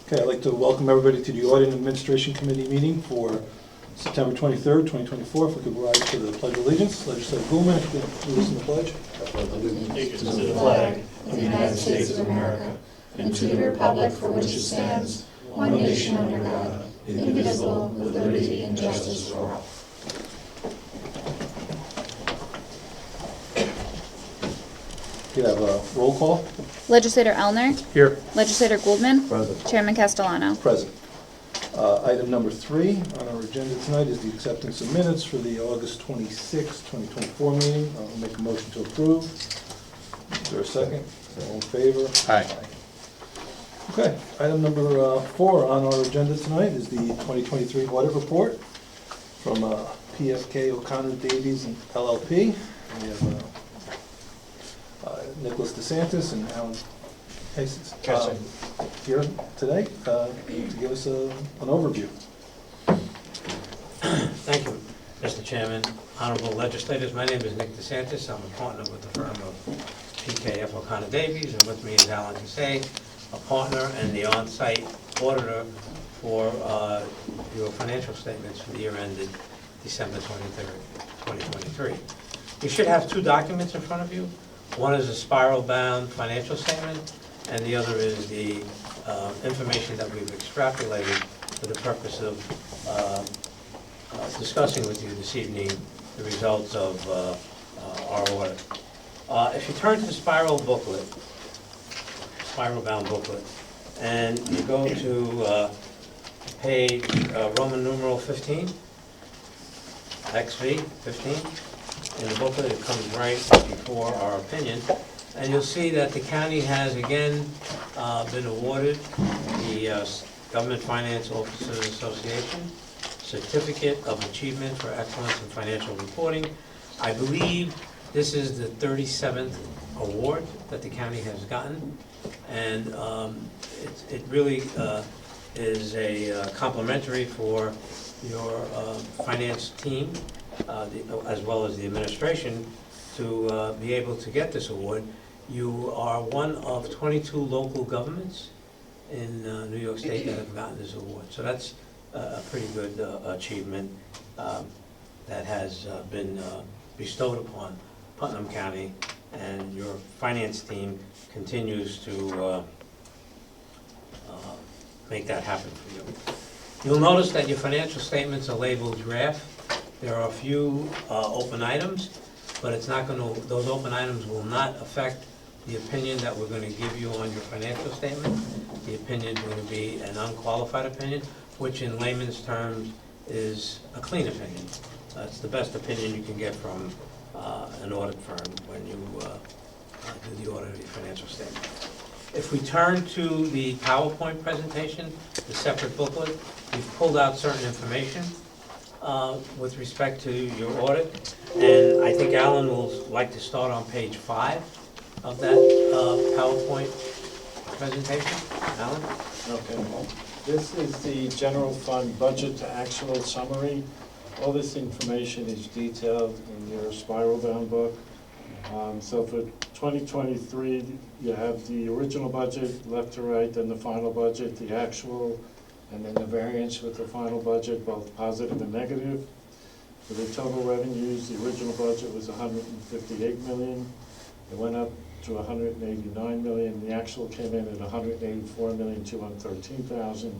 Okay, I'd like to welcome everybody to the Audit and Administration Committee meeting for September 23rd, 2024. If we could rise to the Pledge of Allegiance. Legislator Goulman, if you could lead us in the pledge. I pledge allegiance to the flag of the United States of America and to the republic for which it stands, one nation under God, indivisible, with liberty and justice for all. Could have a roll call. Legislator Elner. Here. Legislator Gouldman. Present. Chairman Castellano. Present. Item number 3 on our agenda tonight is the acceptance of minutes for the August 26, 2024 meeting. I'll make a motion to approve. Is there a second? All in favor? Aye. Okay, item number 4 on our agenda tonight is the 2023 audit report from PFK O'Connor Davies and LLP. We have Nicholas DeSantis and Alan Hayes here today to give us an overview. Thank you, Mr. Chairman. Honorable legislators, my name is Nick DeSantis. I'm a partner with the firm of PKF O'Connor Davies, and with me is Alan Hayes, a partner and the on-site auditor for your financial statements for the year ended December 23rd, 2023. You should have 2 documents in front of you. One is a spiral-bound financial statement, and the other is the information that we've extrapolated for the purpose of discussing with you this evening the results of our audit. If you turn to the spiral-bound booklet, and you go to page Roman numeral 15, XV 15, in the booklet, it comes right before our opinion, and you'll see that the county has again been awarded the Government Finance Officers Association Certificate of Achievement for Excellence in Financial Reporting. I believe this is the 37th award that the county has gotten, and it really is a complimentary for your finance team, as well as the administration, to be able to get this award. You are one of 22 local governments in New York State that have gotten this award. So that's a pretty good achievement that has been bestowed upon Putnam County, and your finance team continues to make that happen for you. You'll notice that your financial statements are labeled draft. There are a few open items, but it's not going to, those open items will not affect the opinion that we're going to give you on your financial statement. The opinion is going to be an unqualified opinion, which in layman's terms is a clean opinion. It's the best opinion you can get from an audit firm when you do the audit of your financial statement. If we turn to the PowerPoint presentation, the separate booklet, we've pulled out certain information with respect to your audit, and I think Alan will like to start on page 5 of that PowerPoint presentation. Alan? Okay. This is the general fund budget to actual summary. All this information is detailed in your spiral bound book. So for 2023, you have the original budget left to right, then the final budget, the actual, and then the variance with the final budget, both positive and negative. For the total revenues, the original budget was $158 million. It went up to $189 million. The actual came in at $184,213,000,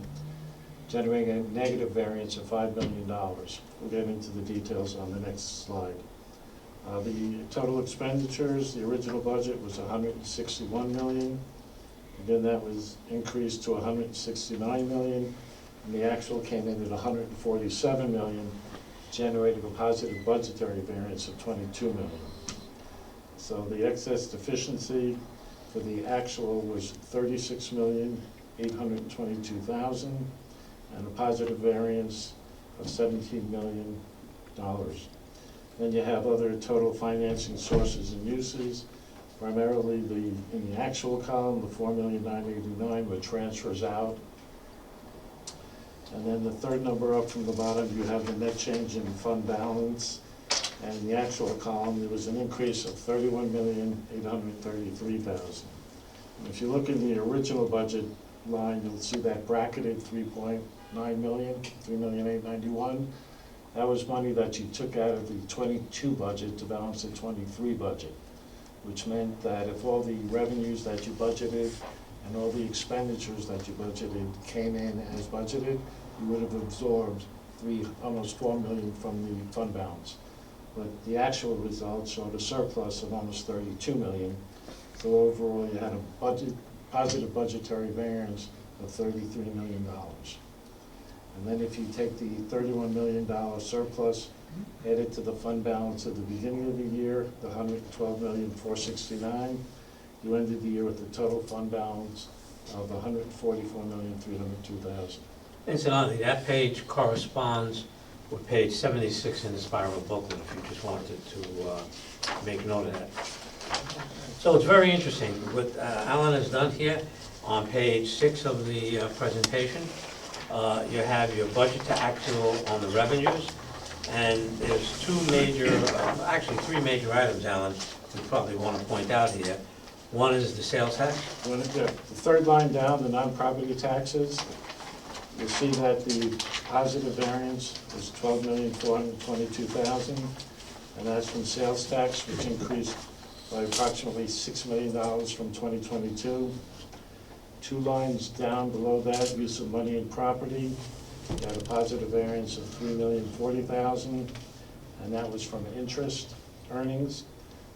generating a negative variance of $5 million. We'll get into the details on the next slide. The total expenditures, the original budget was $161 million. Again, that was increased to $169 million, and the actual came in at $147 million, generating a positive budgetary variance of $22 million. So the excess deficiency for the actual was $36,822,000, and a positive variance of $17 million. Then you have other total financing sources and uses. Primarily in the actual column, the $4,989,000 were transfers out. And then the third number up from the bottom, you have the net change in fund balance. And in the actual column, there was an increase of $31,833,000. And if you look in the original budget, line, you'll see that bracketed 3.9 million, 3,891,000. That was money that you took out of the 22 budget to balance the 23 budget, which meant that if all the revenues that you budgeted and all the expenditures that you budgeted came in as budgeted, you would have absorbed almost 4 million from the fund balance. But the actual results showed a surplus of almost 32 million. So overall, you had a positive budgetary variance of $33 million. And then if you take the $31 million surplus, add it to the fund balance at the beginning of the year, the $112,469,000, you ended the year with a total fund balance of $144,302,000. Incidentally, that page corresponds with page 76 in the spiral booklet, if you just wanted to make note of that. So it's very interesting. What Alan has done here on page 6 of the presentation, you have your budget to actual on the revenues, and there's actually three major items, Alan, we probably want to point out here. One is the sales tax. The third line down, the non-property taxes, you'll see that the positive variance is $12,422,000, and that's from sales tax, which increased by approximately $6 million from 2022. Two lines down below that, use of money in property, you had a positive variance of $3,040,000, and that was from interest earnings,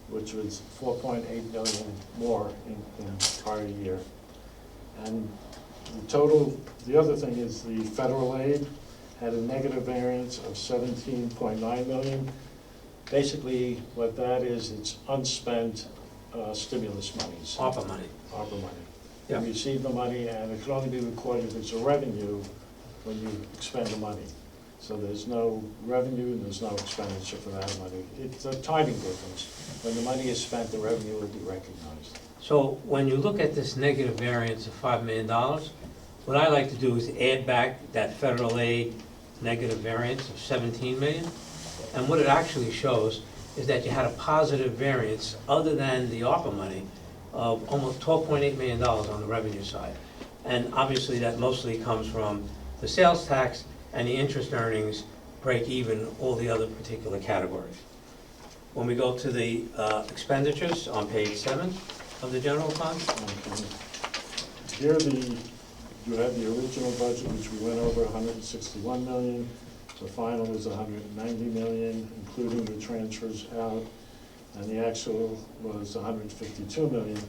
which was $4.8 million more in prior year. And the other thing is the federal aid had a negative variance of $17.9 million. Basically, what that is, it's unspent stimulus monies. ARPA money. ARPA money. Yeah. You receive the money, and it can only be recorded as a revenue when you expend the money. So there's no revenue and there's no expenditure for that money. It's a timing difference. When the money is spent, the revenue will be recognized. So when you look at this negative variance of $5 million, what I like to do is add back that federal aid negative variance of 17 million. And what it actually shows is that you had a positive variance other than the ARPA money of almost $12.8 million on the revenue side. And obviously that mostly comes from the sales tax and the interest earnings break even all the other particular categories. When we go to the expenditures on page 7 of the general fund. Okay. Here you have the original budget, which we went over 161 million. The final is 190 million, including the transfers out. And the actual was 152 million.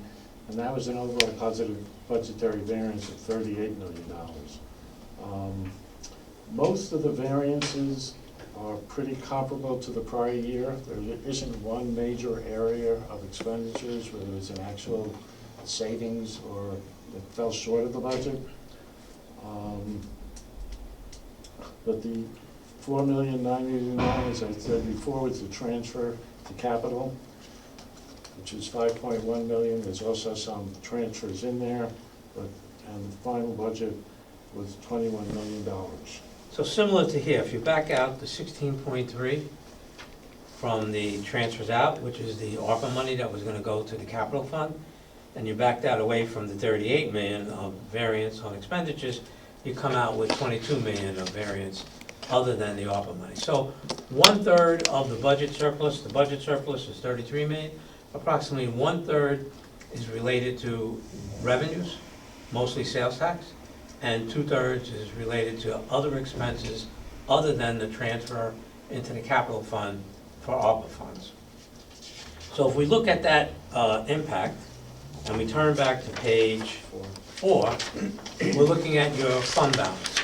And that was an overall positive budgetary variance of $38 million. Most of the variances are pretty comparable to the prior year. There isn't one major area of expenditures where there was an actual savings or it fell short of the budget. But the $4,989,000, as I said before, was the transfer to capital, which is $5.1 million. There's also some transfers in there, and the final budget was $21 million. So similar to here, if you back out the 16.3 from the transfers out, which is the ARPA money that was going to go to the capital fund, and you back that away from the 38 million of variance on expenditures, you come out with 22 million of variance other than the ARPA money. So 1/3 of the budget surplus is 33 million, approximately 1/3 is related to revenues, mostly sales tax, and 2/3 is related to other expenses other than the transfer into the capital fund for ARPA funds. So if we look at that impact, and we turn back to page 4, we're looking at your fund balance.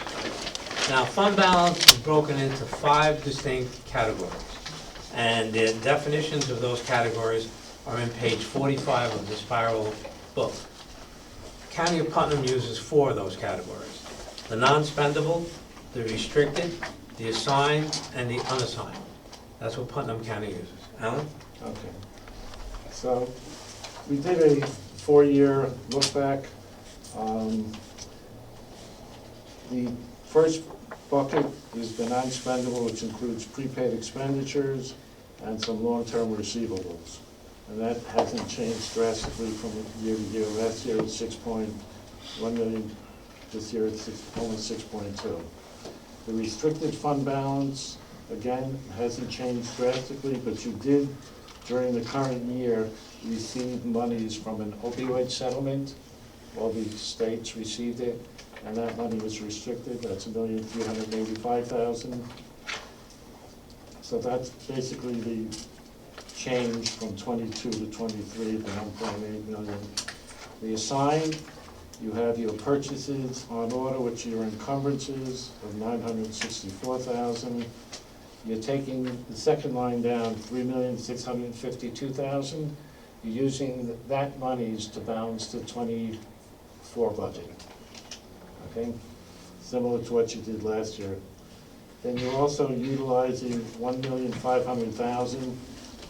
Now, fund balance is broken into 5 distinct categories, and the definitions of those categories are in page 45 of the spiral book. County of Putnam uses 4 of those categories: the non-spendable, the restricted, the assigned, and the unassigned. That's what Putnam County uses. Alan? Okay. So we did a 4-year look back. The first bucket is the non-spendable, which includes prepaid expenditures and some long-term receivables. And that hasn't changed drastically from year to year. Last year it was $6.1 million This year it's only 6.2. The restricted fund balance, again, hasn't changed drastically, but you did, during the current year, receive monies from an opioid settlement. All the states received it, and that money was restricted. That's $1,385,000. So that's basically the change from 22 to 23, the 1.8 million. The assigned, you have your purchases on order, which are your encumbrances of $964,000. You're taking the second line down, $3,652,000. You're using that monies to balance the 24 budget. Okay, similar to what you did last year. Then you're also utilizing $1,500,000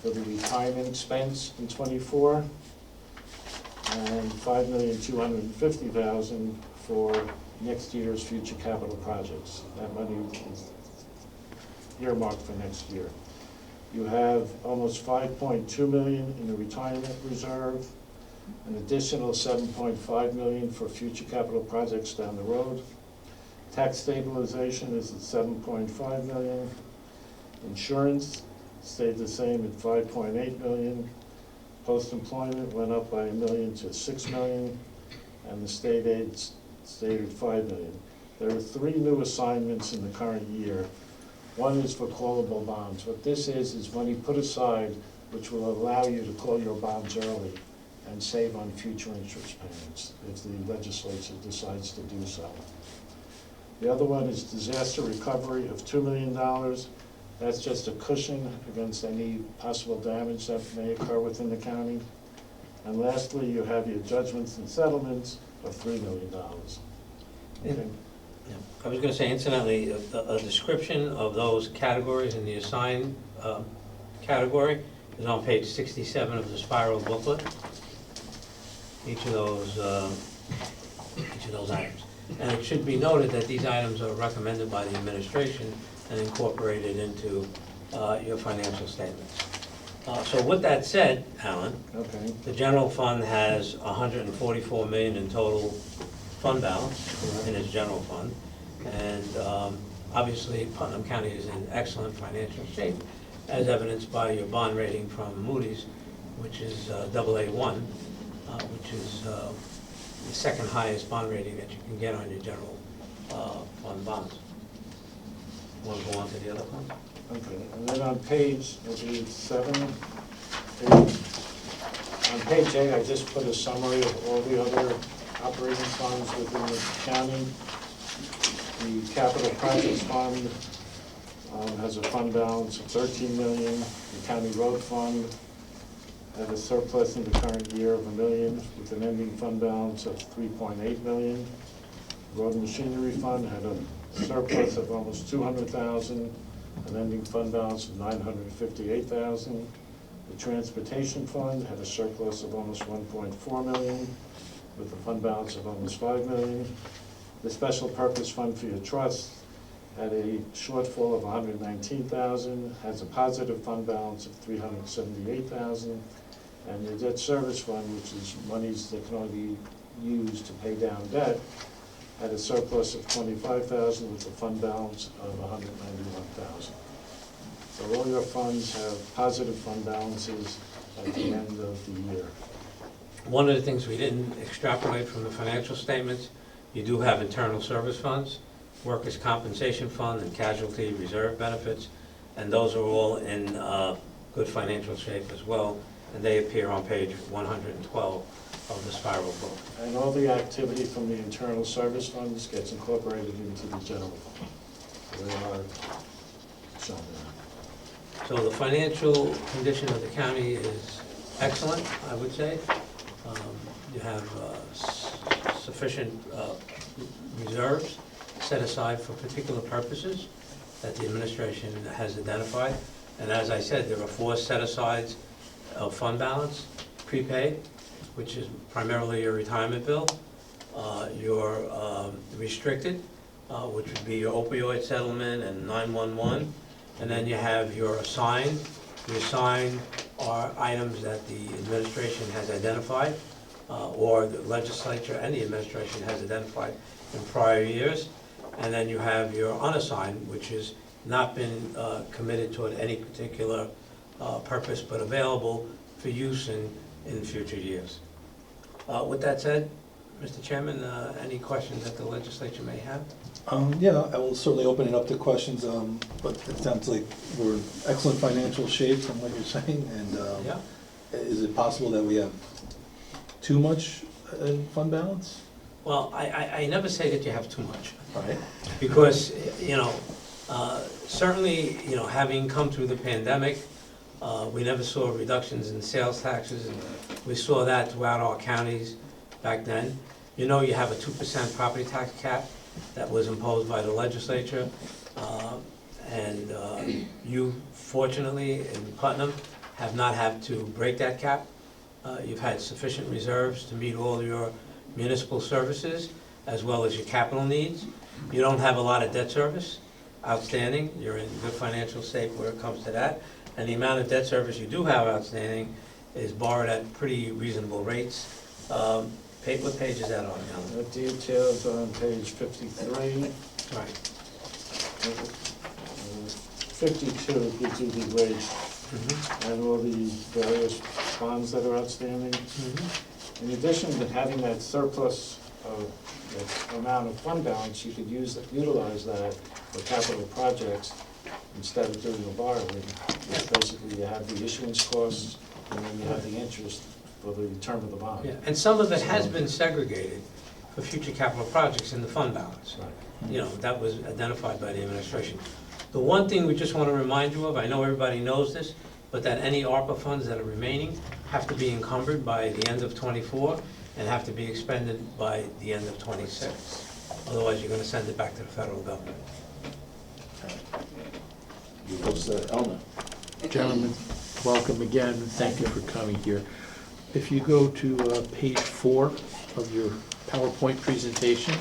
for the retirement expense in 24, and $5,250,000 for next year's future capital projects. That money is earmarked for next year. You have almost $5.2 million in the retirement reserve, an additional $7.5 million for future capital projects down the road. Tax stabilization is at $7.5 million. Insurance stayed the same at $5.8 million. Post-employment went up by $1 million to $6 million, and the state aid stayed at $5 million. There are 3 new assignments in the current year. One is for callable bonds. What this is money put aside which will allow you to call your bonds early and save on future interest payments if the legislature decides to do so. The other one is disaster recovery of $2 million. That's just a cushion against any possible damage that may occur within the county. And lastly, you have your judgments and settlements of $3 million. Okay. Yeah. I was going to say, incidentally, a description of those categories in the assigned category is on page 67 of the spiral booklet. Each of those items. And it should be noted that these items are recommended by the administration and incorporated into your financial statements. So with that said, Alan, Okay. the general fund has $144 million in total fund balance in its general fund. And obviously Putnam County is in excellent financial shape, as evidenced by your bond rating from Moody's, which is AA1, which is the second highest bond rating that you can get on your general fund bonds. Want to go on to the other funds? Okay, and then on page, I believe 7, on page 8, I just put a summary of all the other operating funds within the county. The capital projects fund has a fund balance of $13 million. The county road fund had a surplus in the current year of $1 million with an ending fund balance of $3.8 million. Road and machinery fund had a surplus of almost $200,000, an ending fund balance of $958,000. The transportation fund had a surplus of almost $1.4 million with a fund balance of almost $5 million. The special purpose fund for your trust had a shortfall of $119,000, has a positive fund balance of $378,000, and your debt service fund, which is monies that can only be used to pay down debt, had a surplus of $25,000 with a fund balance of $191,000. So all your funds have positive fund balances at the end of the year. One of the things we didn't extrapolate from the financial statements, you do have internal service funds, workers' compensation fund, and casualty reserve benefits, and those are all in good financial shape as well, and they appear on page 112 of the spiral book. And all the activity from the internal service funds gets incorporated into the general fund. So they are shown there. So the financial condition of the county is excellent, I would say. You have sufficient reserves set aside for particular purposes that the administration has identified. And as I said, there are 4 set-asides of fund balance, prepaid, which is primarily your retirement bill, your restricted, which would be your opioid settlement and 911, and then you have your assigned. The assigned are items that the administration has identified or the legislature and the administration has identified in prior years. And then you have your unassigned, which has not been committed toward any particular purpose, but available for use in future years. With that said, Mr. Chairman, any questions that the legislature may have? Yeah, I will certainly open it up to questions, but it sounds like we're in excellent financial shape from what you're saying, and Yeah. is it possible that we have too much in fund balance? Well, I never say that you have too much, All right. because, certainly, having come through the pandemic, we never saw reductions in sales taxes, and we saw that throughout our counties back then. You have a 2% property tax cap that was imposed by the legislature, and you fortunately in Putnam have not had to break that cap. You've had sufficient reserves to meet all your municipal services as well as your capital needs. You don't have a lot of debt service outstanding. You're in good financial shape where it comes to that. And the amount of debt service you do have outstanding is borrowed at pretty reasonable rates. What page is that on, Alan? The details on page 53. Right. 52 gives you the rate and all the various bonds that are outstanding. In addition to having that surplus of that amount of fund balance, you could utilize that for capital projects instead of doing a borrowing. It's basically, you have the issuance costs and then you have the interest for the term of the bond. Yeah, and some of it has been segregated for future capital projects in the fund balance. Right. That was identified by the administration. The one thing we just want to remind you of, I know everybody knows this, but that any ARPA funds that are remaining have to be encumbered by the end of ‑24 and have to be expended by the end of '26. Otherwise, you're going to send it back to the federal government. Elmer. Gentlemen, welcome again, and thank you for coming here. If you go to page 4 of your PowerPoint presentation,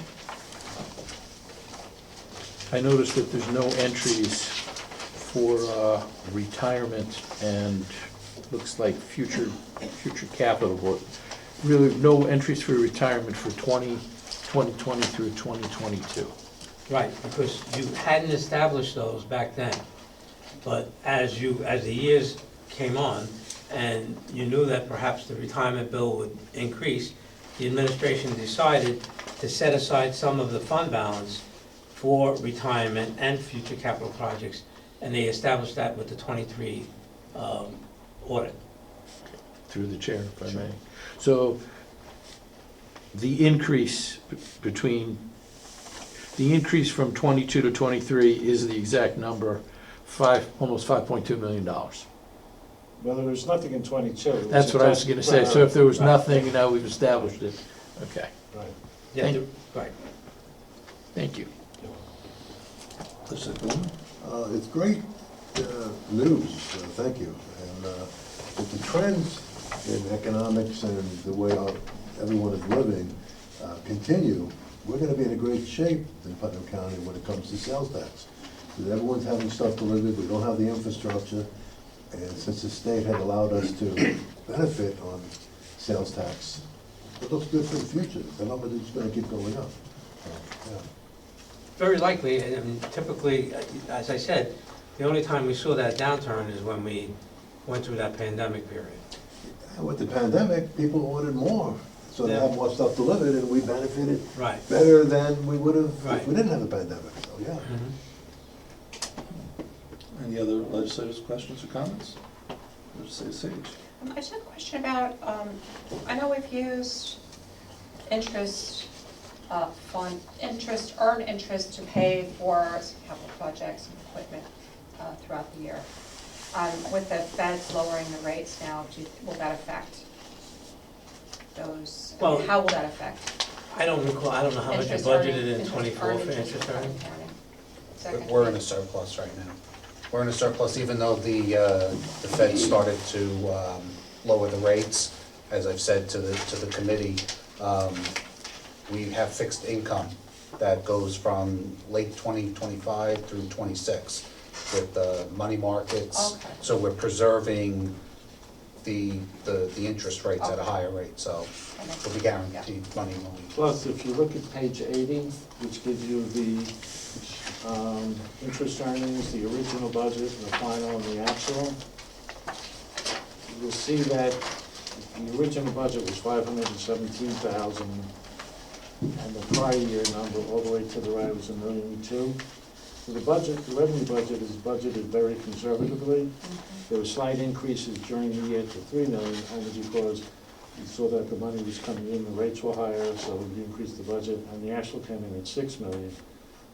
I noticed that there's no entries for retirement and looks like future capital, but really no entries for retirement for 2020 through 2022. Right, because you hadn't established those back then. But as the years came on, and you knew that perhaps the retirement bill would increase, the administration decided to set aside some of the fund balance for retirement and future capital projects, and they established that with the '23 audit. Through the chair, if I may. So the increase from 22 to 23 is the exact number, almost $5.2 million. Well, there was nothing in 22. That's what I was going to say. So if there was nothing, now we've established it. Okay, Right. Yeah, Thank- right. thank you. Mr. Boomer? It's great news, thank you. And if the trends in economics and the way everyone is living continue, we're gonna be in a great shape in Putnam County when it comes to sales tax. Because everyone's having stuff delivered, we don't have the infrastructure, and since the state had allowed us to benefit on sales tax, it looks good for the future. The number is gonna keep going up. Yeah. Very likely, and typically, as I said, the only time we saw that downturn is when we went through that pandemic period. And with the pandemic, people ordered more, so they Yeah. have more stuff delivered, and we benefited Right. better than we would have Right. if we didn't have the pandemic, so, yeah. Any other legislators' questions or comments? Legislator Sage. I just had a question about, I know we've used interest, earned interest to pay for capital projects and equipment throughout the year. With the feds lowering the rates now, will that affect those? Well, how will that affect? I don't recall, I don't know how much you interest budgeted earning- in '24 for earned interest earning. Second. We're in a surplus right now. We're in a surplus, even though the Fed started to lower the rates, as I've said to the committee. We have fixed income that goes from late 2025 through '26 with the money markets. Okay. So we're preserving the interest rates at a higher rate, so we'll be guaranteed money when we. Plus, if you look at page 80, which gives you the interest earnings, the original budget, the final, and the actual, you'll see that the original budget was 517,000, and the prior year number, all the way to the right, was 1,000,002. So the budget, the revenue budget is budgeted very conservatively. There were slight increases during the year to 3 million, only because you saw that the money was coming in, the rates were higher, so we increased the budget, and the actual came in at 6 million,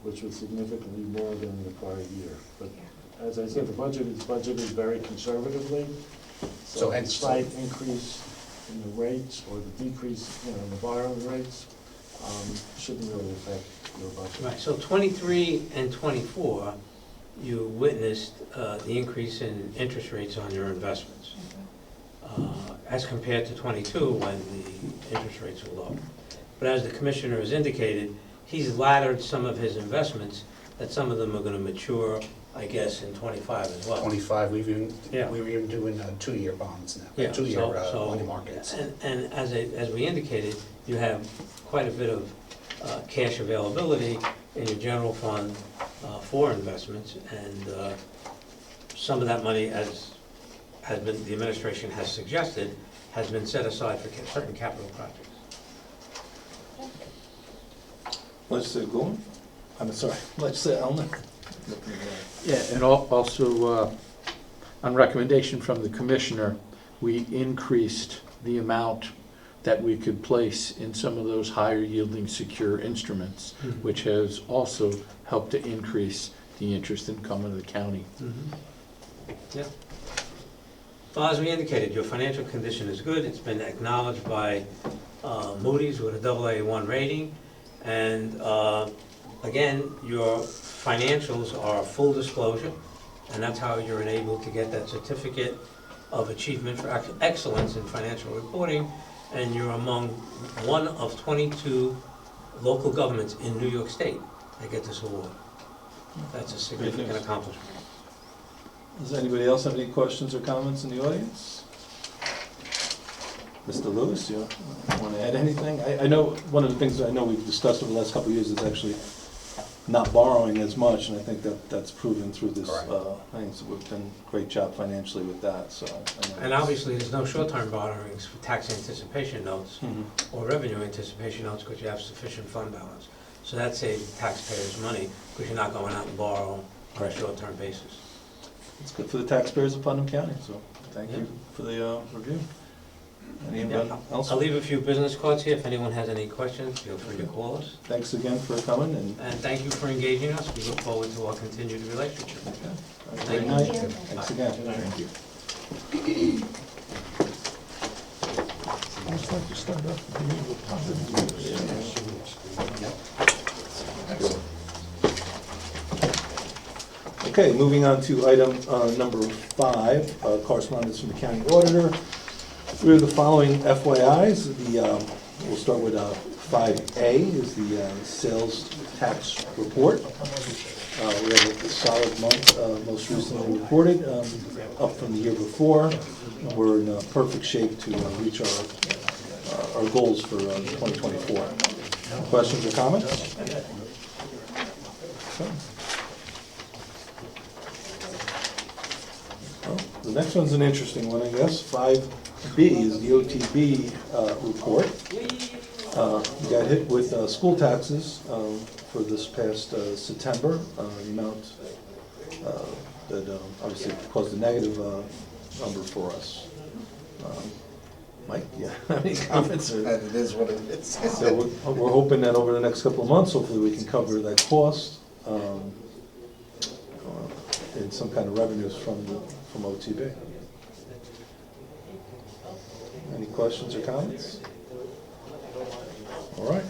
which was significantly more than the prior year. But as I said, the budget is budgeted very conservatively, So so a hence- slight increase in the rates, or the decrease, in the borrowing rates, shouldn't really affect your budget. Right, so 23 and 24, you witnessed the increase in interest rates on your investments, as compared to 22, when the interest rates were low. But as the commissioner has indicated, he's laddered some of his investments, that some of them are gonna mature, I guess, in 25 as well. 25, Yeah. we were even doing 2-year bonds now, Yeah, 2-year so- money markets. And as we indicated, you have quite a bit of cash availability in your general fund for investments, and some of that money, as has been, the administration has suggested, has been set aside for certain capital projects. Legislator Goulden? I'm sorry, Legislator Elner? Yeah, and also, on recommendation from the commissioner, we increased the amount that we could place in some of those higher yielding secure instruments, which has also helped to increase the interest income of the county. Yeah. Well, as we indicated, your financial condition is good. It's been acknowledged by Moody's with a AA1 rating. And again, your financials are full disclosure, and that's how you're enabled to get that certificate of achievement for excellence in financial reporting. And you're among one of 22 local governments in New York State that get this award. That's a significant accomplishment. Does anybody else have any questions or comments in the audience? Mr. Lewis, you want to add anything? I know, one of the things that I know we've discussed over the last couple of years is actually not borrowing as much, and I think that's proven through this thing, so we've done a great job financially with that, so. And obviously, there's no short-term borrowings for tax anticipation notes or revenue anticipation notes, because you have sufficient fund balance. So that saves taxpayers money, because you're not going out and borrow on a short-term basis. It's good for the taxpayers of Putnam County, so thank you for the review. Anyone else? I'll leave a few business cards here. If anyone has any questions, feel free to call us. Thanks again for coming, and And thank you for engaging us. We look forward to our continued relationship. have a great night. Thanks again. Thank you. Okay, moving on to item number 5, correspondence from the county auditor. We have the following FYIs. We'll start with 5A is the sales tax report. We have a solid month, most recently reported, up from the year before. We're in perfect shape to reach our goals for 2024. Questions or comments? Okay. Well, the next one's an interesting one, I guess. 5B is the OTB report. We got hit with school taxes for this past September, the amount that obviously caused a negative number for us. Mike, yeah, any comments? And it is what it is. So we're hoping that over the next couple of months, hopefully we can cover that cost and some kind of revenues from OTB. Any questions or comments? All right.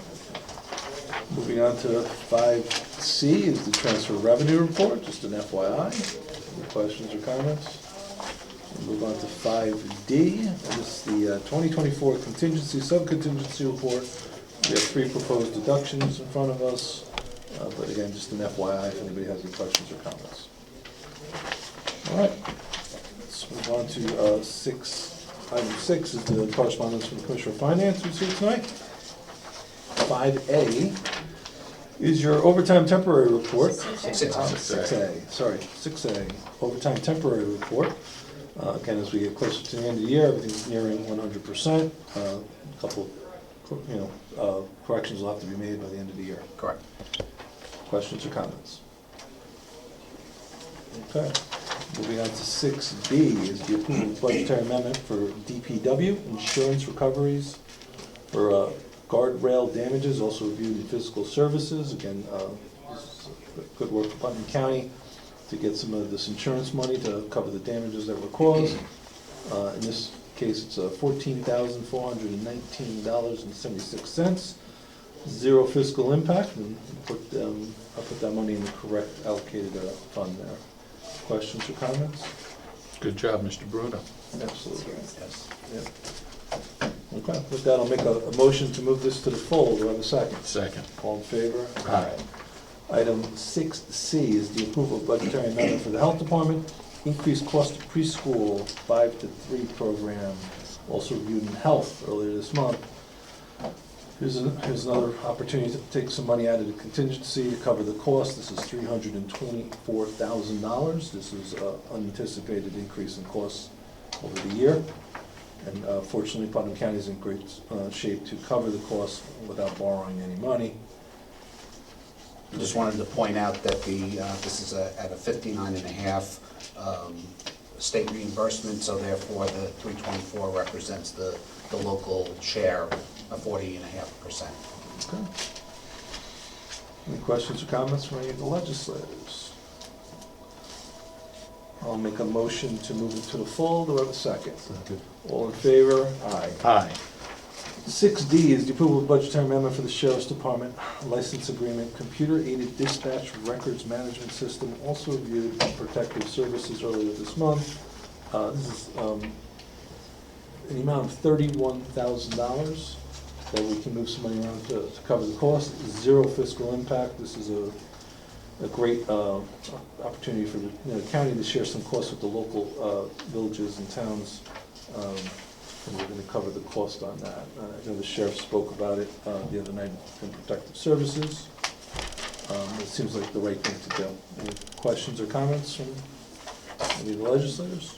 Moving on to 5C is the transfer revenue report, just an FYI. Any questions or comments? We'll move on to 5D, and this is the 2024 contingency, sub-contingency report. We have 3 proposed deductions in front of us, but again, just an FYI if anybody has any questions or comments. All right, let's move on to 6 Item 6 is the correspondence from the Commissioner of Finance who's here tonight. 5A is your overtime temporary report. 6A, sorry, 6A, overtime temporary report. Again, as we get closer to the end of the year, everything's nearing 100%. A couple, corrections will have to be made by the end of the year. Correct. Questions or comments? Okay, moving on to 6B is the approval of budgetary amendment for DPW, insurance recoveries for guardrail damages, also reviewed in physical services. Again, this is good work for Putnam County to get some of this insurance money to cover the damages that were caused. In this case, it's $14,419.76. Zero fiscal impact, and I'll put that money in the correct allocated fund there. Questions or comments? Good job, Mr. Bruno. Absolutely. Yes. Yep. Okay, with that, I'll make a motion to move this to the full. Do I have a second? Second. All in favor? Aye. Item 6C is the approval of budgetary amendment for the Health Department, increased cost of preschool 5 to 3 program, also reviewed in Health earlier this month. Here's another opportunity to take some money out of the contingency to cover the cost. This is $324,000. This is an unanticipated increase in costs over the year. And fortunately, Putnam County is in great shape to cover the costs without borrowing any money. I just wanted to point out that this is at a 59.5 state reimbursement, so therefore the 324 represents the local share of 40.5%. Okay. Any questions or comments from any of the legislators? I'll make a motion to move it to the full. Do I have a second? All in favor? Aye. Aye. 6D is the approval of budgetary amendment for the Sheriff's Department license agreement, computer-aided dispatch records management system, also reviewed by Protective Services earlier this month. This is an amount of $31,000 that we can move some money around to cover the cost. Zero fiscal impact. This is a great opportunity for the county to share some costs with the local villages and towns. And we're going to cover the cost on that. I know the sheriff spoke about it the other night in Protective Services. It seems like the right thing to do. Any questions or comments from any of the legislators?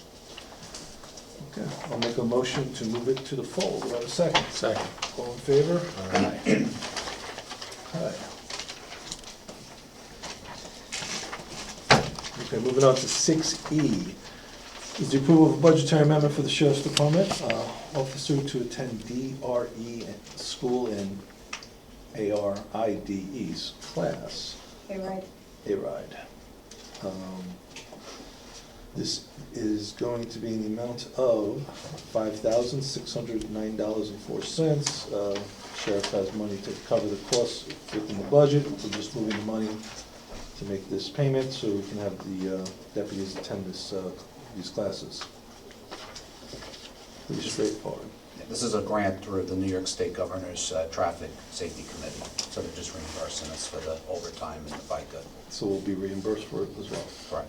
Okay, I'll make a motion to move it to the full. Do I have a second? Second. All in favor? Aye. Okay, moving on to 6E. Is the approval of a budgetary amendment for the Sheriff's Department, officer to attend DRE school in ARIDE's class. A-RIDE. This is going to be in the amount of $5,609.04. Sheriff has money to cover the costs within the budget. We're just moving the money to make this payment so we can have the deputies attend these classes. Pretty straightforward. This is a grant through the New York State Governor's Traffic Safety Committee, so they're just reimbursing us for the overtime and the FICA. So we'll be reimbursed for it as well. Right.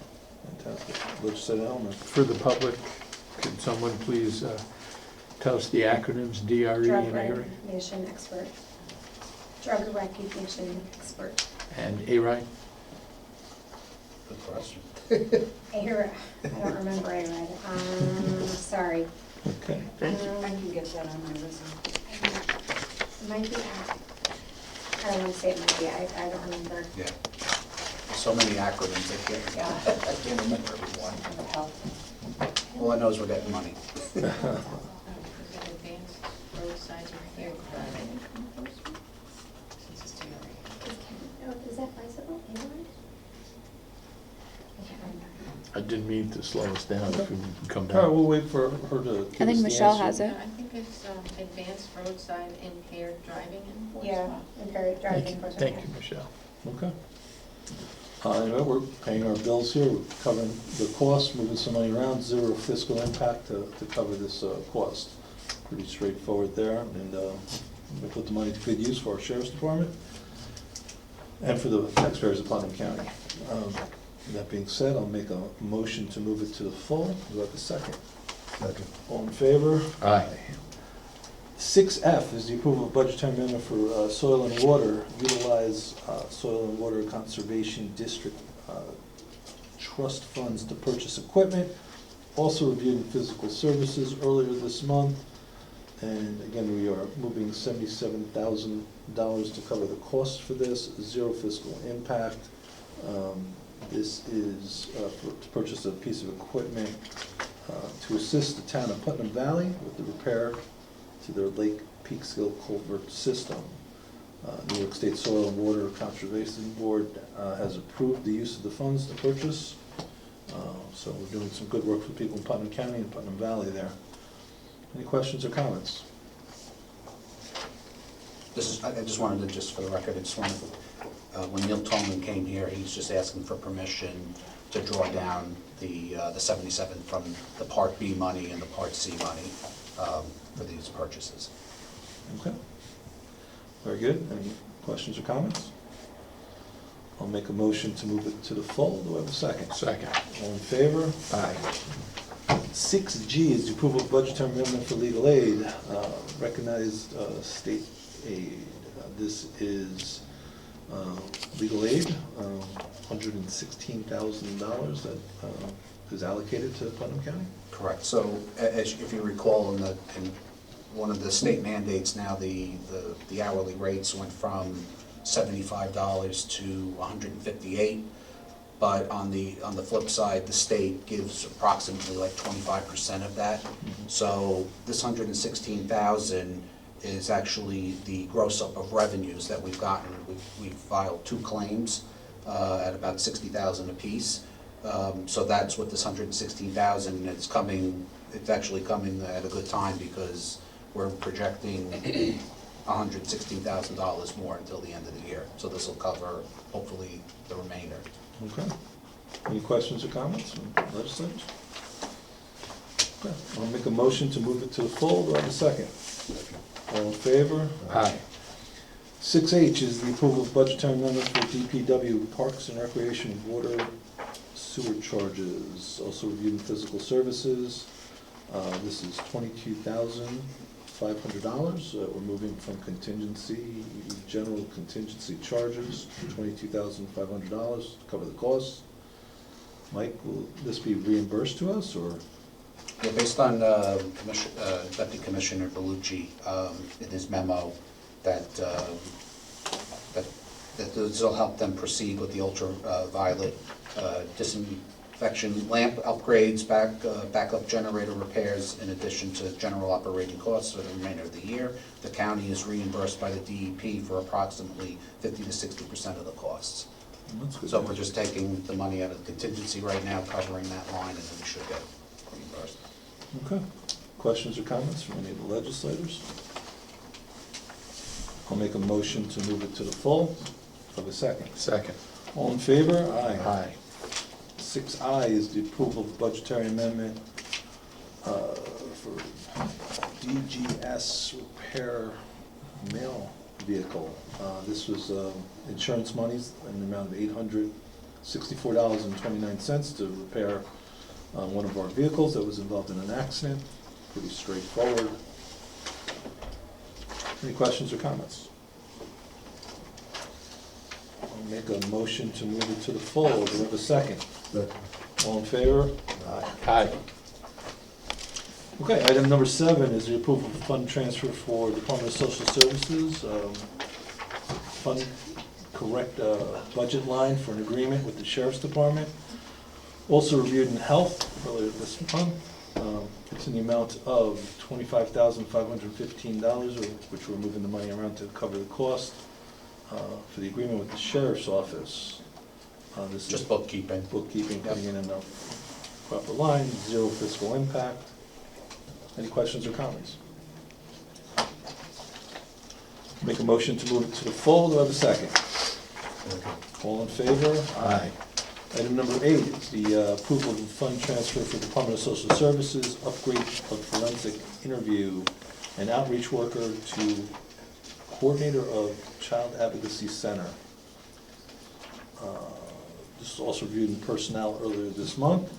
Fantastic. Legislator Elmer. For the public, could someone please tell us the acronyms DRE Drug and ARI? recognition expert. Drug recognition expert. And ARI? Good question. I don't remember I read it. Sorry. Okay. I can get that on my resume. It might be, I don't want to say it might be, I don't remember. Yeah. So many acronyms, I can't remember every one. All I know is we're getting money. Advanced roadside repair driving. Is that bicycle? I didn't mean to slow us down if we can come All right, down. we'll wait for her to give I think us the Michelle answer. has it. I think it's advanced roadside impaired driving enforcement. Yeah, impaired driving Thank you, enforcement. thank you, Michelle. Okay. Anyway, we're paying our bills here, we're covering the costs, moving some money around, zero fiscal impact to cover this cost. Pretty straightforward there, and we put the money to good use for our Sheriff's Department and for the taxpayers of Putnam County. That being said, I'll make a motion to move it to the full. Do I have a second? Second. All in favor? Aye. 6F is the approval of budgetary amendment for soil and water, utilize soil and water conservation district trust funds to purchase equipment. Also reviewed in physical services earlier this month. And again, we are moving $77,000 to cover the cost for this, zero fiscal impact. This is to purchase a piece of equipment to assist the town of Putnam Valley with the repair to their Lake Peekskill culvert system. New York State Soil and Water Conservation Board has approved the use of the funds to purchase. So we're doing some good work for people in Putnam County and Putnam Valley there. Any questions or comments? I just wanted to, just for the record, I just wanted to, when Neil Tolman came here, he's just asking for permission to draw down the 77 from the Part B money and the Part C money for these purchases. Okay. Very good. Any questions or comments? I'll make a motion to move it to the full. Do I have a second? Second. All in favor? Aye. 6G is the approval of budgetary amendment for legal aid, recognized state aid. This is legal aid, $116,000 that is allocated to Putnam County. Correct. So if you recall, in one of the state mandates now, the hourly rates went from $75 to $158. But on the flip side, the state gives approximately like 25% of that. So this $116,000 is actually the gross up of revenues that we've gotten. We've filed 2 claims at about $60,000 apiece. So that's what this $116,000, and it's actually coming at a good time because we're projecting $116,000 more until the end of the year. So this will cover hopefully the remainder. Okay. Any questions or comments from legislators? Okay. I'll make a motion to move it to the full. Do I have a second? All in favor? Aye. 6H is the approval of budgetary amendment for DPW Parks and Recreation Water Sewer Charges, also reviewed in physical services. This is $22,500. We're moving from contingency, general contingency charges to $22,500 to cover the costs. Mike, will this be reimbursed to us, or? Yeah, based on Deputy Commissioner Bellucci in his memo, that this will help them proceed with the ultraviolet disinfection lamp upgrades, backup generator repairs, in addition to general operating costs for the remainder of the year. The county is reimbursed by the DEP for approximately 50 to 60% of the costs. That's good. So we're just taking the money out of the contingency right now, covering that line, and then we should get reimbursed. Okay. Questions or comments from any of the legislators? I'll make a motion to move it to the full. Do I have a second? Second. All in favor? Aye. 6I is the approval of budgetary amendment for DGS repair mail vehicle. This was insurance monies in the amount of $864.29 to repair one of our vehicles that was involved in an accident. Pretty straightforward. Any questions or comments? I'll make a motion to move it to the full. Do we have a second? Second. All in favor? Aye. Okay, item number 7 is the approval of fund transfer for Department of Social Services. Fund correct budget line for an agreement with the Sheriff's Department. Also reviewed in Health earlier this month. It's in the amount of $25,515, which we're moving the money around to cover the cost for the agreement with the Sheriff's Office. This Just is bookkeeping. bookkeeping, putting it in the proper line, zero fiscal impact. Any questions or comments? Make a motion to move it to the full. Do I have a second? All in favor? Aye. Item number 8 is the approval of the fund transfer for Department of Social Services, upgrade of forensic interview and outreach worker to coordinator of Child Advocacy Center. This was also reviewed in personnel earlier this month.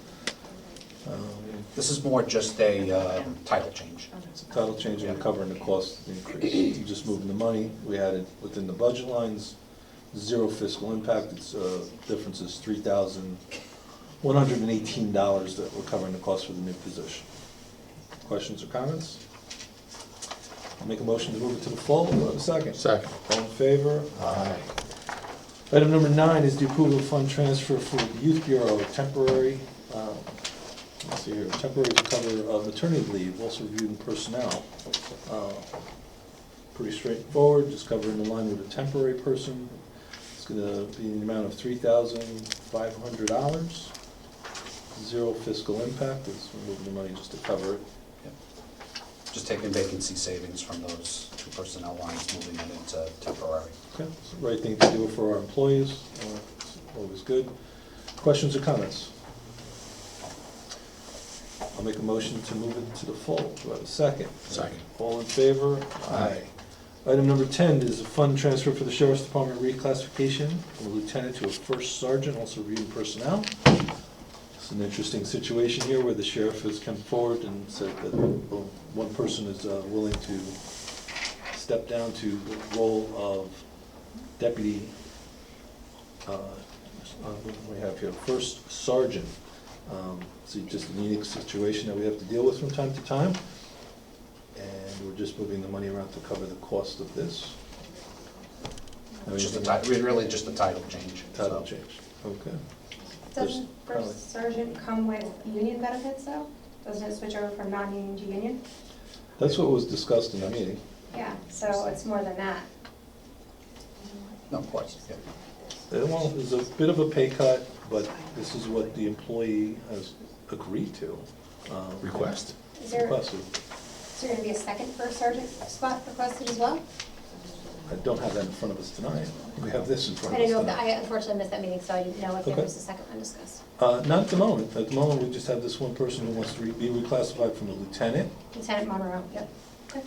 This is more just a title change. It's a title change and we're covering the cost increase. You're just moving the money. We had it within the budget lines, zero fiscal impact. It's, difference is $3,118 that we're covering the cost for the new position. Questions or comments? I'll make a motion to move it to the full. Do I have a second? Second. All in favor? Aye. Item number 9 is the approval of fund transfer for the Youth Bureau, temporary, let's see here, temporary to cover maternity leave, also reviewed in personnel. Pretty straightforward, just covering the line with a temporary person. It's gonna be in the amount of $3,500. Zero fiscal impact, it's moving the money just to cover it. Just taking vacancy savings from those 2 personnel lines, moving it into temporary. Okay, it's the right thing to do for our employees, it's always good. Questions or comments? I'll make a motion to move it to the full. Do I have a second? Second. All in favor? Aye. Item number 10 is a fund transfer for the Sheriff's Department reclassification from a lieutenant to a first sergeant, also reviewing personnel. It's an interesting situation here where the sheriff has come forward and said that one person is willing to step down to the role of deputy, what do we have here, first sergeant. It's just a unique situation that we have to deal with from time to time. And we're just moving the money around to cover the cost of this. Really just a title change. Title so. change, okay. Doesn't Probably. first sergeant come with union benefits though? Doesn't it switch over from non-union to union? That's what was discussed in the meeting. Yeah, so it's more than that. No, of course, yeah. Well, there's a bit of a pay cut, but this is what the employee has agreed to. Request. Is there Requested. gonna be a second first sergeant spot requested as well? I don't have that in front of us tonight. We have this in front I of us didn't know, tonight. I unfortunately missed that meeting, so I didn't know if there Okay. was a second one discussed. Not at the moment. At the moment, we just have this one person who wants to be reclassified from a lieutenant, Lieutenant Monroe, yep. Okay.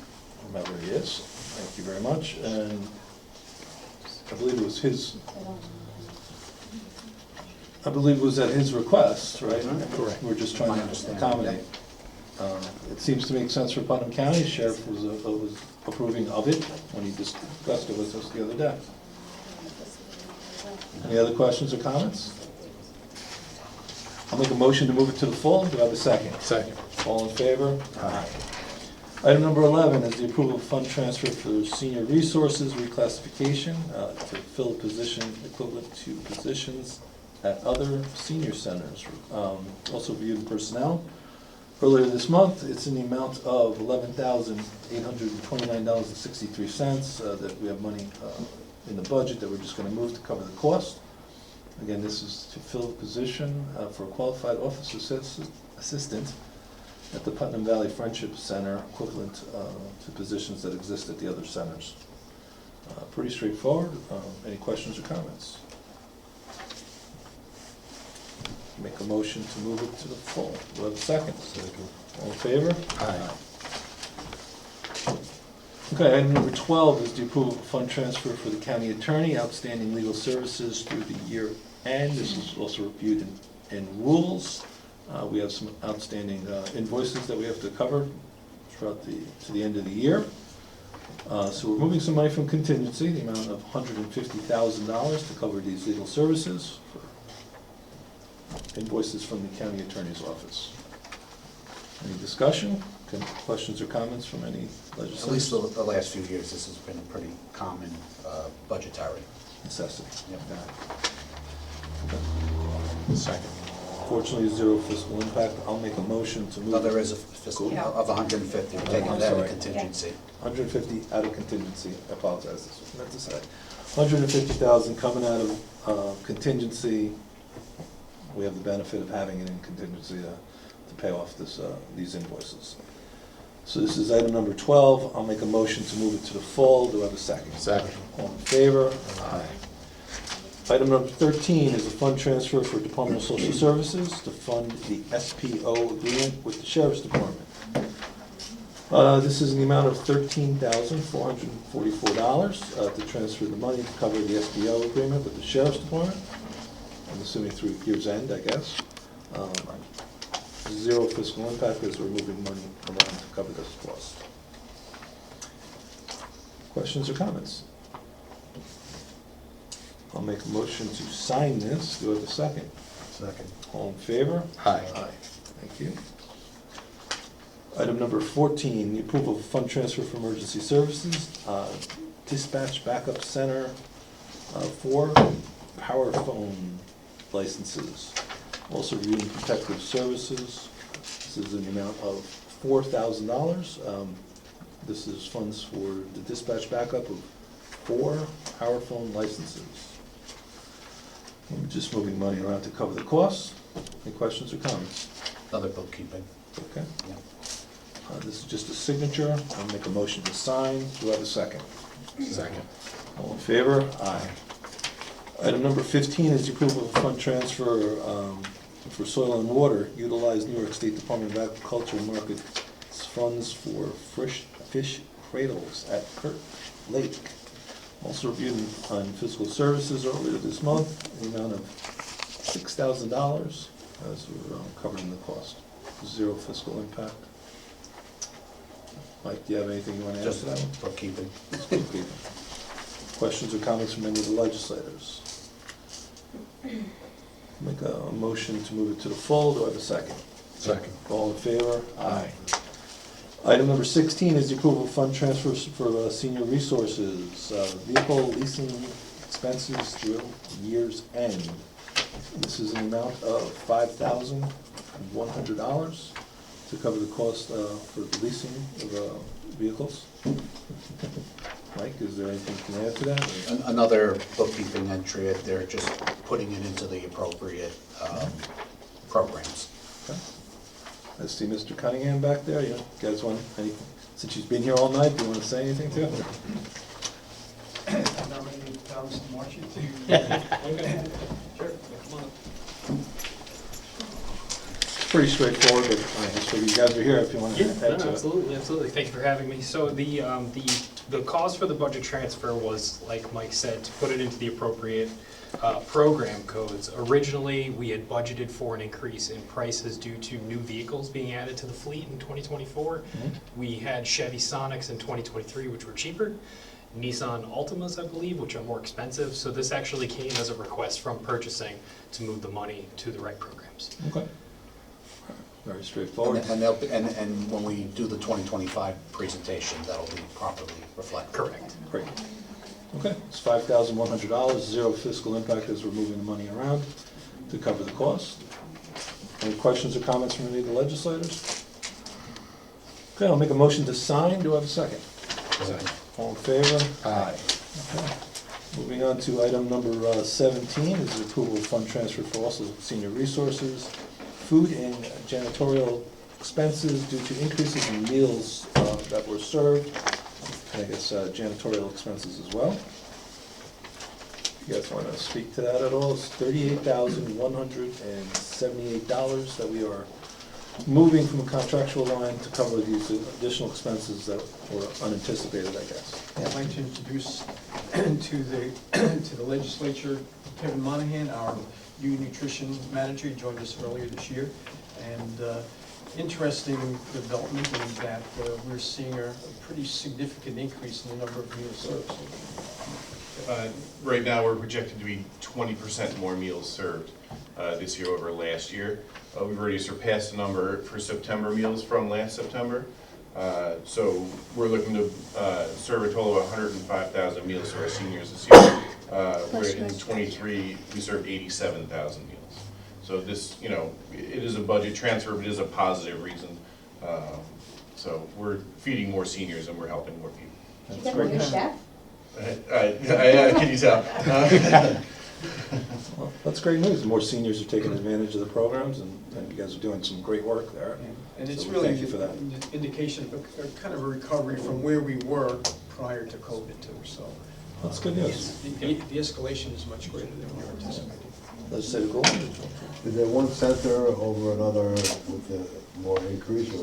whomever he is. Thank you very much. And I believe it was at his request, right? Correct. We're just trying My to understanding, accommodate. It seems to make sense for Putnam County. The sheriff was approving of it when he discussed it with us the other day. Any other questions or comments? I'll make a motion to move it to the full. Do I have a second? Second. All in favor? Aye. Item number 11 is the approval of fund transfer for senior resources reclassification to fill a position equivalent to positions at other senior centers. Also viewed in personnel. Earlier this month, it's in the amount of $11,829.63 that we have money in the budget that we're just going to move to cover the cost. Again, this is to fill a position for a qualified office assistant at the Putnam Valley Friendship Center, equivalent to positions that exist at the other centers. Pretty straightforward. Any questions or comments? Make a motion to move it to the full. Do I have a second? Second. All in favor? Aye. Okay, item number 12 is the approval of fund transfer for the county attorney, outstanding legal services through the year end. This is also reviewed in rules. We have some outstanding invoices that we have to cover throughout to the end of the year. So we're moving some money from contingency, the amount of $150,000 to cover these legal services for invoices from the county attorney's office. Any discussion? Questions or comments from any legislators? At least the last few years, this has been a pretty common budgetary. Necessity. Yep. Second. Fortunately, zero fiscal impact. I'll make a motion to move. No, there is a fiscal of 150, we're taking I'm that out of sorry. contingency. 150 out of contingency. I apologize, that's what I meant to say. 150,000 coming out of contingency. We have the benefit of having it in contingency to pay off these invoices. So this is item number 12. I'll make a motion to move it to the full. Do I have a second? Second. All in favor? Aye. Item number 13 is a fund transfer for Department of Social Services to fund the SPO agreement with the Sheriff's Department. This is in the amount of $13,444 to transfer the money to cover the SPO agreement with the Sheriff's Department. I'm assuming through year's end, I guess. zero fiscal impact as we're moving money around to cover this cost. Questions or comments? I'll make a motion to sign this. Do I have a second? Second. All in favor? Aye. Aye. Thank you. Item number 14, the approval of fund transfer for emergency services, dispatch backup center, 4 power phone licenses. Also reviewing protective services. This is in the amount of $4,000. This is funds for the dispatch backup of 4 power phone licenses. We're just moving money around to cover the costs. Any questions or comments? Another bookkeeping. Okay. Yeah. This is just a signature. I'll make a motion to sign. Do I have a second? Second. All in favor? Aye. Item number 15 is the approval of fund transfer for soil and water. Utilize New York State Department of Agriculture market funds for fish cradles at Kirk Lake. Also reviewed on fiscal services earlier this month, in the amount of $6,000 as we're covering the cost. Zero fiscal impact. Mike, do you have anything you want to add Just to that one? bookkeeping. Questions or comments from any of the legislators? Make a motion to move it to the full. Do I have a second? Second. All in favor? Aye. Item number 16 is the approval of fund transfers for senior resources, vehicle leasing expenses through year's end. This is an amount of $5,100 to cover the cost for the leasing of vehicles. Mike, is there anything you can add to that? Another bookkeeping entry, they're just putting it into the appropriate programs. Okay. I see Mr. Cunningham back there. You guys want anything? Since she's been here all night, do you want to say anything to her? Nominate Thomas Marchie to. Sure, come on. Pretty straightforward, but I just figured you guys are here if you want to add to it. Absolutely. Thank you for having me. So the cause for the budget transfer was, like Mike said, to put it into the appropriate program codes. Originally, we had budgeted for an increase in prices due to new vehicles being added to the fleet in 2024. We had Chevy Sonics in 2023, which were cheaper. Nissan Altimas, I believe, which are more expensive. So this actually came as a request from purchasing to move the money to the right programs. Okay. Very straightforward. And when we do the 2025 presentation, that'll be properly reflected. Correct. Great. Okay, it's $5,100, zero fiscal impact as we're moving the money around to cover the cost. Any questions or comments from any of the legislators? Okay, I'll make a motion to sign. Do I have a second? Second. All in favor? Aye. Okay. Moving on to item number 17 is the approval of fund transfer for also senior resources, food and janitorial expenses due to increases in meals that were served. I guess janitorial expenses as well. You guys want to speak to that at all? It's $38,178 that we are moving from a contractual line to cover these additional expenses that were unanticipated, I guess. I'd like to introduce to the legislature Kevin Monahan, our new nutrition manager. He joined us earlier this year. And interesting development is that we're seeing a pretty significant increase in the number of meals served. Right now, we're projected to be 20% more meals served this year over last year. We've already surpassed the number for September meals from last September. So we're looking to serve a total of 105,000 meals to our seniors this year. Where in 23, we served 87,000 meals. So this, you know, it is a budget transfer, but it is a positive reason. So we're feeding more seniors and we're helping more people. Did you get another chef? Can you tell? Well, that's great news. More seniors are taking advantage of the programs, and you guys are doing some great work there. And it's So really thank you for that. an indication of a kind of a recovery from where we were prior to COVID too, so. That's good news. The escalation is much greater than we were anticipating. Legislative Goldman. Is there one center over another with a more increase, or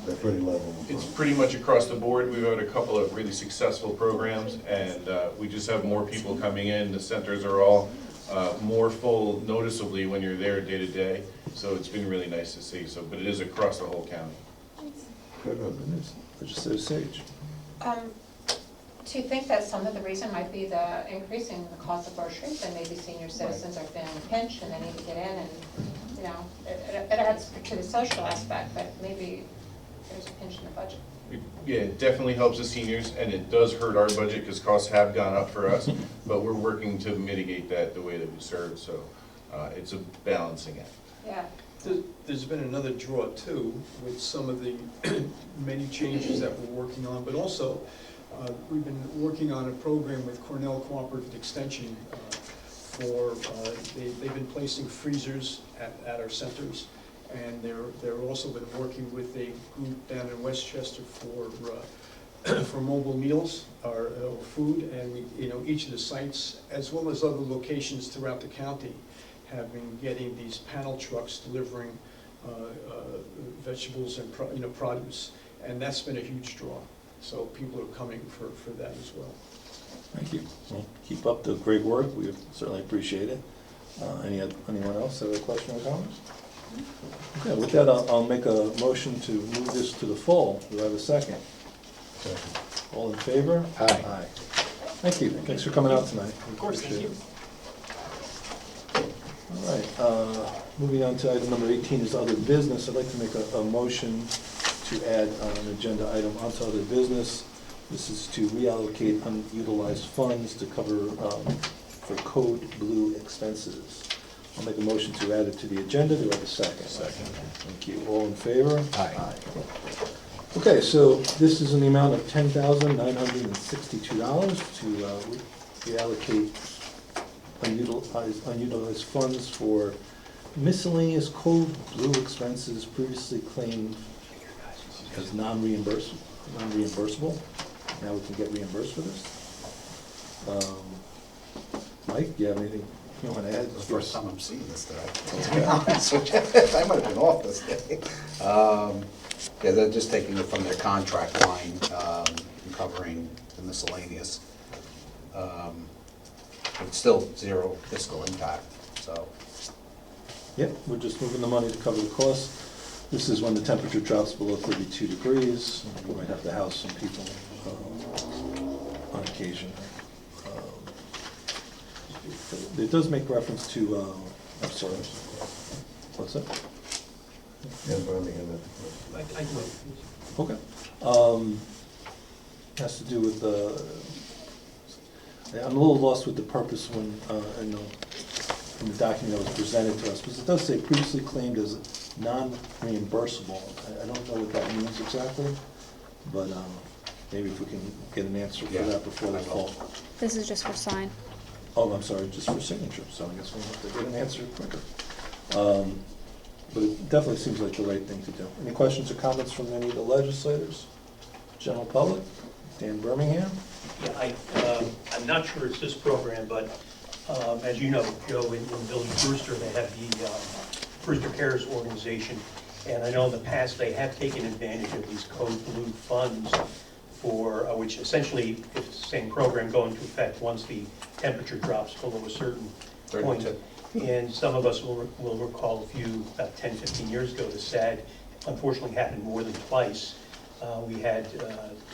they're pretty level? It's pretty much across the board. We've had a couple of really successful programs, and we just have more people coming in. The centers are all more full noticeably when you're there day to day. So it's been really nice to see, so, but it is across the whole county. Good. Legislator Sage. Do you think that some of the reason might be the increasing the cost of groceries, and maybe senior citizens are feeling a pinch and they need to get in, and, you know, it adds to the social aspect, but maybe there's a pinch in the budget? Yeah, it definitely helps the seniors, and it does hurt our budget because costs have gone up for us, but we're working to mitigate that the way that we serve, so it's a balancing act. Yeah. There's been another draw too, with some of the many changes that we're working on, but also we've been working on a program with Cornell Cooperative Extension they've been placing freezers at our centers, and they're also been working with a group down in Westchester for mobile meals or food, and each of the sites, as well as other locations throughout the county, have been getting these panel trucks delivering vegetables and produce, and that's been a huge draw. So people are coming for that as well. Thank you. Well, keep up the great work. We certainly appreciate it. Anyone else have a question or comments? Okay, with that, I'll make a motion to move this to the fall. Do I have a second? Second. All in favor? Aye. Thank you. Thanks for coming out tonight. Of course, thank you. All right, moving on to item number 18 is other business. I'd like to make a motion to add an agenda item onto other business. This is to reallocate unutilized funds to cover for Code Blue expenses. I'll make a motion to add it to the agenda. Do I have a second? Second. Thank you. All in favor? Aye. Okay, so this is in the amount of $10,962 to reallocate unutilized funds for miscellaneous Code Blue expenses previously claimed as non-reimbursable. Now we can get reimbursed for this. Mike, do you have anything you want to add? It's the first time I'm seeing this today, to be honest with you. I might have been off this day. Yeah, they're just taking it from their contract line, and covering the miscellaneous. But it's still zero fiscal impact, so. Yep, we're just moving the money to cover the costs. This is when the temperature drops below 32 degrees. We might have to house some people on occasion. It does make reference to, I'm sorry, what's that? Yeah, Birmingham. Okay. Has to do with I'm a little lost with the purpose when, in the document that was presented to us, because it does say previously claimed as non-reimbursable. I don't know what that means exactly, but maybe if we can get an answer for that before the fall. This is just for sign. Oh, I'm sorry, just for signature, so I guess we'll have to get an answer quicker. But it definitely seems like the right thing to do. Any questions or comments from any of the legislators? General public? Dan Birmingham? Yeah, I'm not sure it's this program, but as you know, Joe, in Village Brewster, they have the Brewster Cares organization, and I know in the past they have taken advantage of these Code Blue funds for, which essentially is the same program going into effect once the temperature drops below a certain point. 32. And some of us will recall about 10, 15 years ago, the sad, unfortunately happened more than twice. We had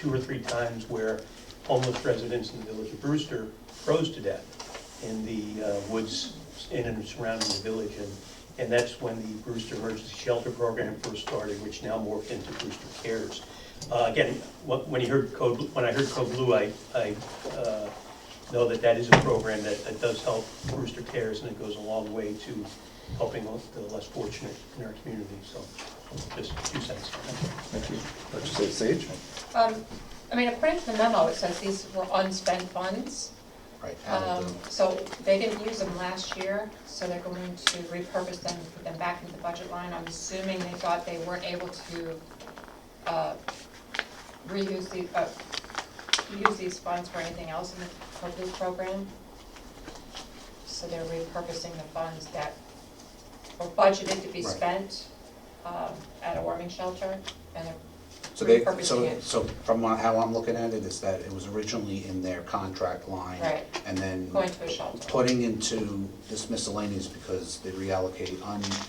2 or 3 times where homeless residents in the village of Brewster froze to death in the woods in and surrounding the village. And that's when the Brewster Emergency Shelter Program first started, which now morphed into Brewster Cares. Again, when I heard Code Blue, I know that is a program that does help Brewster Cares, and it goes a long way to helping the less fortunate in our community. So, just 2 cents. Thank you. Legislator Sage? I mean, according to the memo, it says these were unspent funds. Right. So they didn't use them last year, so they're going to repurpose them and put them back into the budget line. I'm assuming they thought they weren't able to use these funds for anything else in the Code program. So they're repurposing the funds that were budgeted to be spent at a warming shelter, and they're So repurposing it. so from how I'm looking at it, is that it was originally in their contract line. Right. And then Going to a shelter. putting into this miscellaneous because they reallocate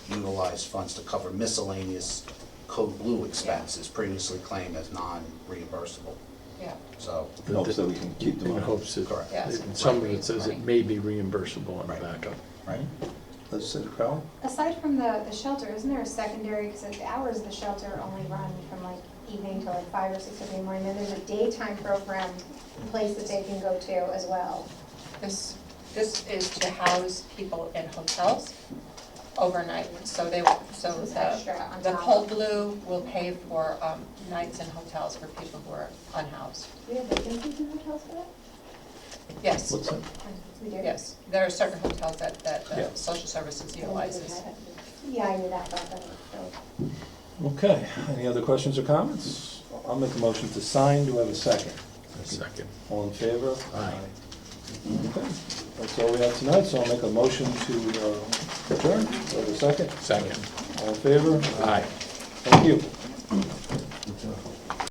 unutilized funds to cover miscellaneous Code Blue expenses previously claimed as non-reimbursable. Yeah, So, In hopes that we can keep the In money. hopes that, Correct. Yes. in some of it says it may be reimbursable on the Right. backup. right. Legislator Crowell? Aside from the shelter, isn't there a secondary, because the hours of the shelter only run from like evening to like 5 or 6 in the morning, then there's a daytime program place that they can go to as well. this is to house people in hotels overnight, so It's extra on the top. Cold Blue will pay for nights in hotels for people who are unhoused. Do we have vacancies in hotels for that? Yes, What's that? We do? yes, there are certain hotels that Yeah. social services utilizes. Yeah, I knew that, but I don't know. Okay, any other questions or comments? I'll make a motion to sign, do I have a second? Second. All in favor? Aye. Okay, that's all we have tonight, so I'll make a motion to adjourn, do I have a second? Second. All in favor? Aye. Thank you.